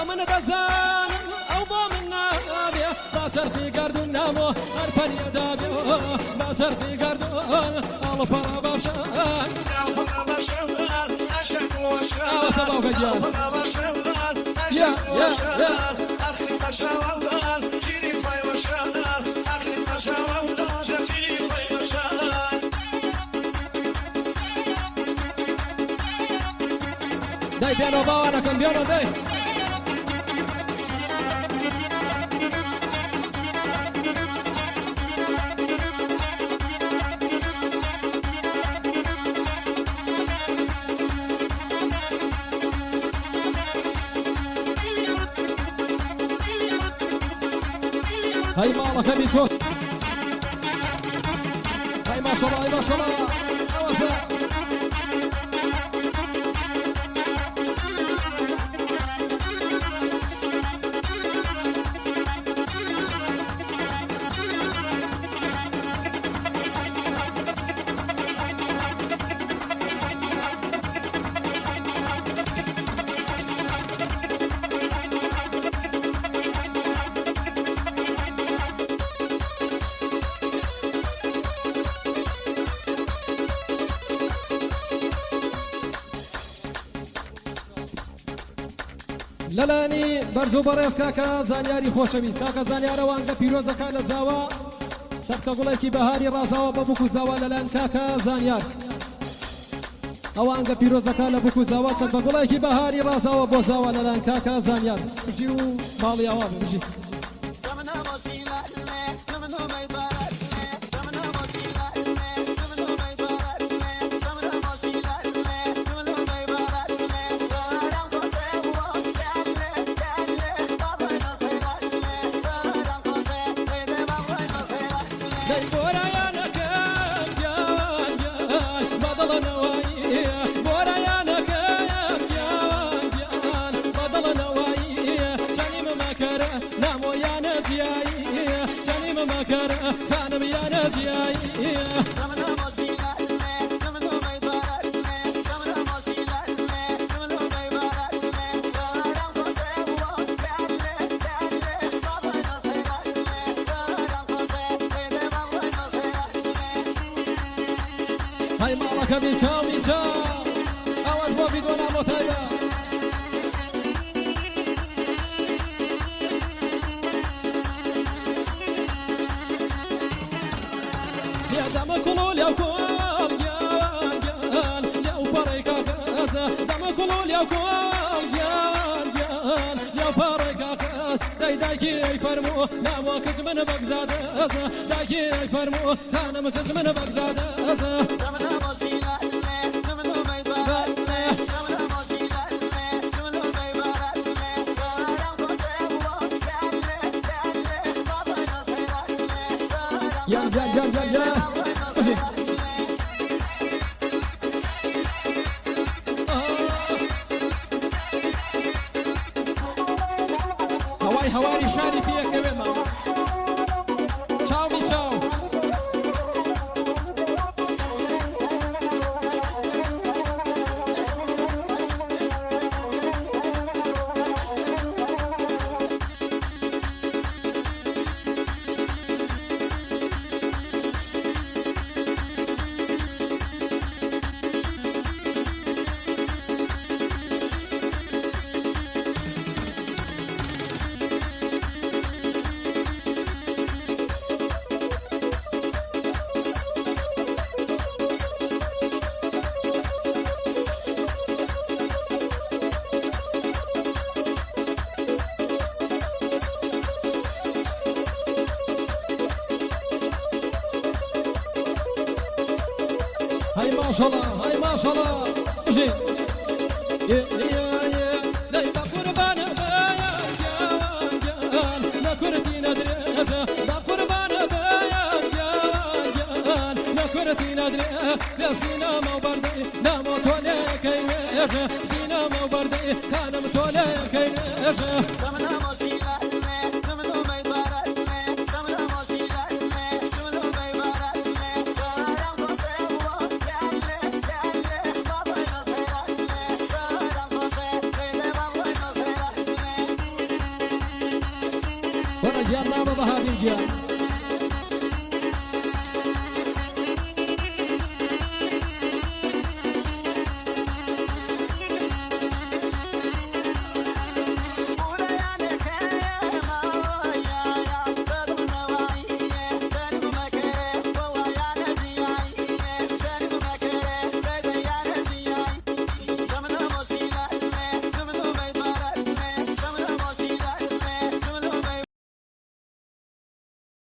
من دزان او ضامن نابي باشر في قردون نامو ارفن يدابي باشر في قردون الفرا باشر الفرا باشر اشك وشال الفرا باشر اشك وشال اخي باشر جيري فاي وشال اخي باشر جيري فاي وشال داي بيانو باوانا كم بيانو داي هاي مالك ابي شوت هاي ما شاء الله هاي ما شاء الله لەلانی بەرز و بەڕێز کاکە زانیاری خۆشەویست کاکە زانیارە وانگە پیرۆزەکان لە زاوە شەفقە گوڵێکی بەهاری ڕازاوە بە بووک و زاوا لەلایەن کاکە زانیار ئەوانگە پیرۆزەکان لە بووک و زاوا چەند بە گوڵێکی بەهاری ڕازاوە بۆ زاوا لەلایەن کاکە زانیار بژی و ماڵی ئاوا بژی هاي مالك بيشاو بيشاو اواز بو بدون متايدا يا دم كلول يا كول يا وبريكا دم كلول يا كول يا بريكا دايكي فرمو نامو كزمن بغزاد دايكي فرمو كانم كزمن بغزاد هواري شاري فيها كمان تشاو تشاو هاي ما شاء الله هاي ما شاء الله اجي لا يبقى قربان لا كرتي ندريها لا قربان لا كرتي ندريها لا سينما وبردي لا مطولي كينيها سينما وبردي كان مطولي كينيها ورجعنا بضها بالجان